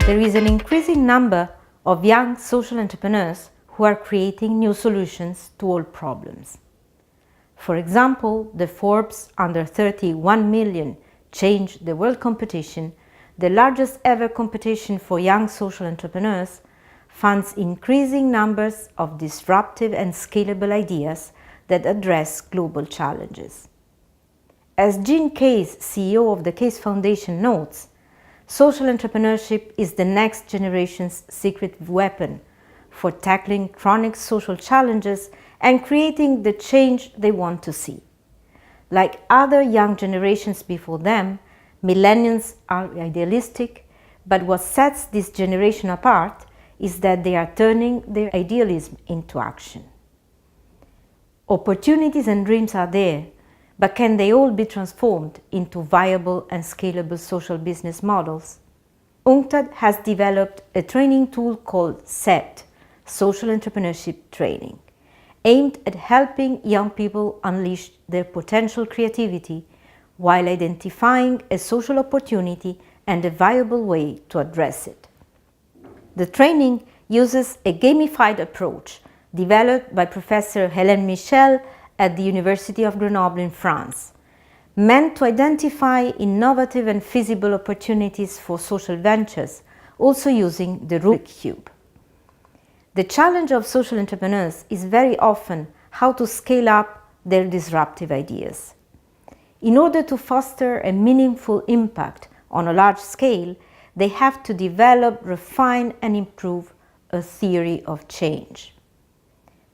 there is an increasing number of young social entrepreneurs who are creating new solutions to old problems. For example, the Forbes Under 30 1 Million Change the World competition, the largest ever competition for young social entrepreneurs, funds increasing numbers of disruptive and scalable ideas that address global challenges. As Jean Case, CEO of the Case Foundation, notes, social entrepreneurship is the next generation's secret weapon for tackling chronic social challenges and creating the change they want to see. Like other young generations before them, millennials are idealistic, but what sets this generation apart is that they are turning their idealism into action. Opportunities and dreams are there, but can they all be transformed into viable and scalable social business models? UNCTAD has developed a training tool called SET, Social Entrepreneurship Training, aimed at helping young people unleash their potential creativity while identifying a social opportunity and a viable way to address it. The training uses a gamified approach developed by Professor Hélène Michel at the University of Grenoble in France, meant to identify innovative and feasible opportunities for social ventures, also using the Rubik's Cube. The challenge of social entrepreneurs is very often how to scale up their disruptive ideas. In order to foster a meaningful impact on a large scale, they have to develop, refine, and improve a theory of change.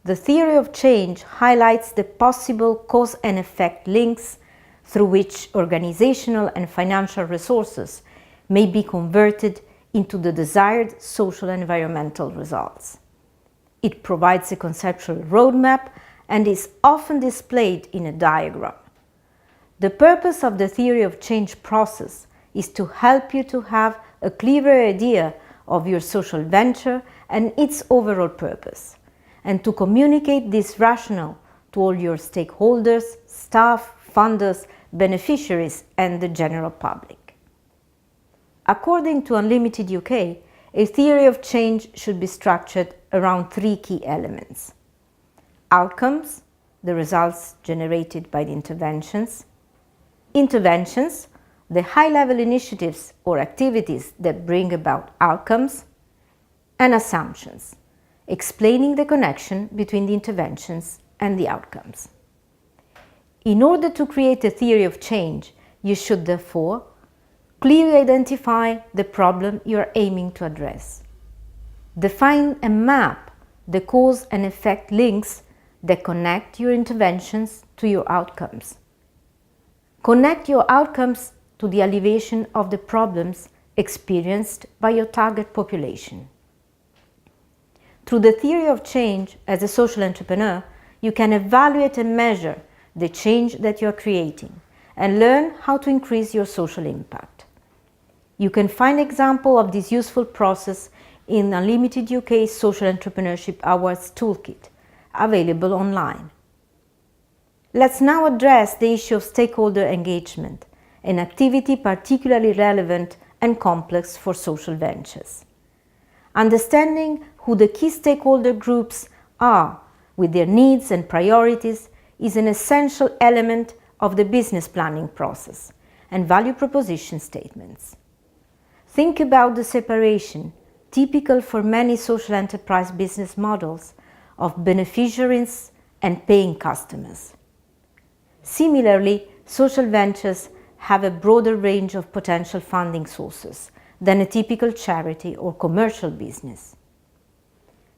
The theory of change highlights the possible cause and effect links through which organizational and financial resources may be converted into the desired social and environmental results. It provides a conceptual roadmap and is often displayed in a diagram. The purpose of the theory of change process is to help you to have a clearer idea of your social venture and its overall purpose, and to communicate this rationale to all your stakeholders, staff, funders, beneficiaries, and the general public. According to Unlimited UK, a theory of change should be structured around three key elements: outcomes, the results generated by the interventions; interventions, the high-level initiatives or activities that bring about outcomes; and assumptions, explaining the connection between the interventions and the outcomes. In order to create a theory of change, you should therefore clearly identify the problem you are aiming to address. Define and map the cause and effect links that connect your interventions to your outcomes. Connect your outcomes to the alleviation of the problems experienced by your target population. Through the theory of change, as a social entrepreneur, you can evaluate and measure the change that you are creating and learn how to increase your social impact. You can find examples of this useful process in Unlimited UK's Social Entrepreneurship Awards Toolkit, available online. Let's now address the issue of stakeholder engagement, an activity particularly relevant and complex for social ventures. Understanding who the key stakeholder groups are with their needs and priorities is an essential element of the business planning process and value proposition statements. Think about the separation, typical for many social enterprise business models, of beneficiaries and paying customers. Similarly, social ventures have a broader range of potential funding sources than a typical charity or commercial business.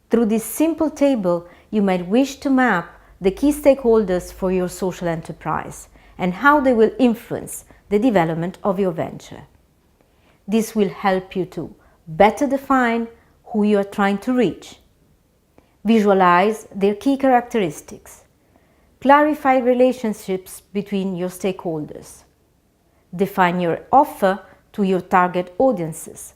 Through this simple table, you might wish to map the key stakeholders for your social enterprise and how they will influence the development of your venture. This will help you to better define who you are trying to reach, visualize their key characteristics, clarify relationships between your stakeholders, define your offer to your target audiences,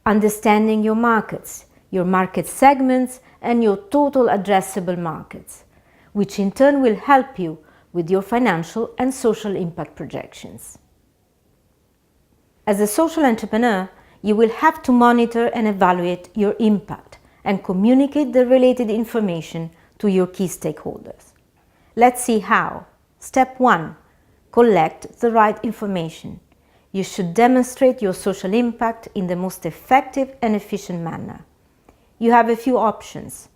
understanding your markets, your market segments, and your total addressable markets, which in turn will help you with your financial and social impact projections. As a social entrepreneur, you will have to monitor and evaluate your impact and communicate the related information to your key stakeholders. Let's see how. Step 1. Collect the right information. You should demonstrate your social impact in the most effective and efficient manner. You have a few options.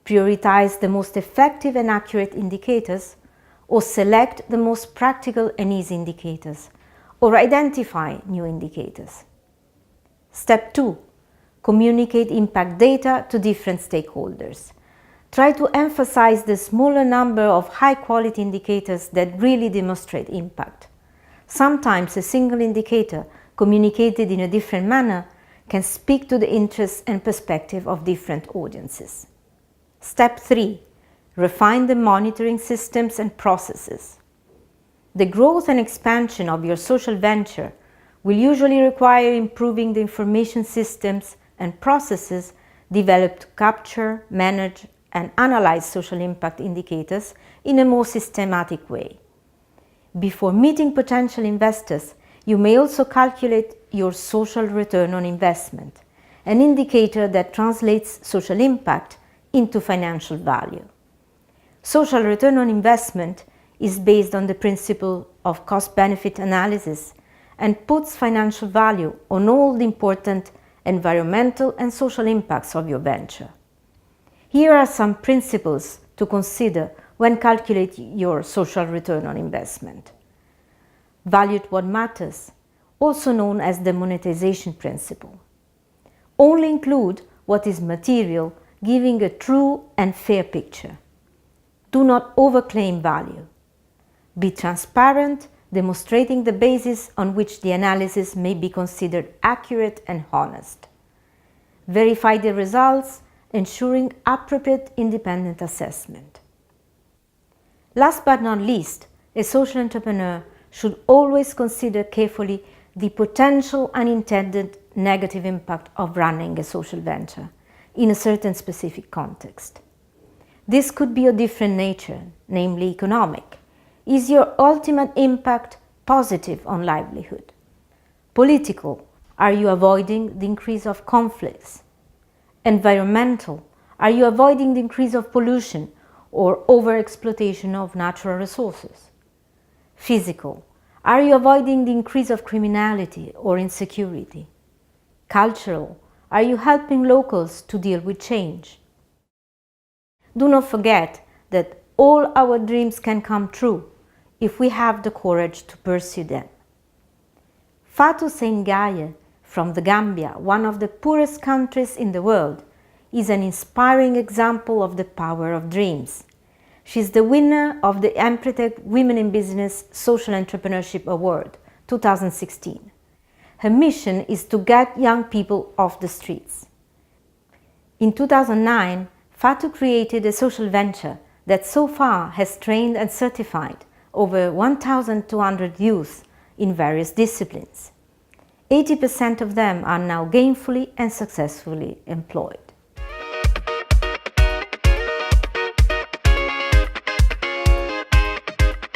Prioritize the most effective and accurate indicators, or select the most practical and easy indicators, or identify new indicators. Step 2. Communicate impact data to different stakeholders. Try to emphasize the smaller number of high-quality indicators that really demonstrate impact. Sometimes a single indicator, communicated in a different manner, can speak to the interests and perspective of different audiences. Step 3. Refine the monitoring systems and processes. The growth and expansion of your social venture will usually require improving the information systems and processes developed to capture, manage, and analyze social impact indicators in a more systematic way. Before meeting potential investors, you may also calculate your social return on investment, an indicator that translates social impact into financial value. Social return on investment is based on the principle of cost-benefit analysis and puts financial value on all the important environmental and social impacts of your venture. Here are some principles to consider when calculating your social return on investment. Value at what matters, also known as the monetization principle. Only include what is material, giving a true and fair picture. Do not overclaim value. Be transparent, demonstrating the basis on which the analysis may be considered accurate and honest. Verify the results, ensuring appropriate independent assessment. Last but not least, a social entrepreneur should always consider carefully the potential unintended negative impact of running a social venture in a certain specific context. This could be of different nature, namely economic. Is your ultimate impact positive on livelihood? Political. Are you avoiding the increase of conflicts? Environmental. Are you avoiding the increase of pollution or overexploitation of natural resources? Physical. Are you avoiding the increase of criminality or insecurity? Cultural. Are you helping locals to deal with change? Do not forget that all our dreams can come true if we have the courage to pursue them. Fatou Sengaye from the Gambia, one of the poorest countries in the world, is an inspiring example of the power of dreams. She is the winner of the Empretech Women in Business Social Entrepreneurship Award 2016. Her mission is to get young people off the streets. In 2009, Fatou created a social venture that so far has trained and certified over 1,200 youth in various disciplines. 80% of them are now gainfully and successfully employed.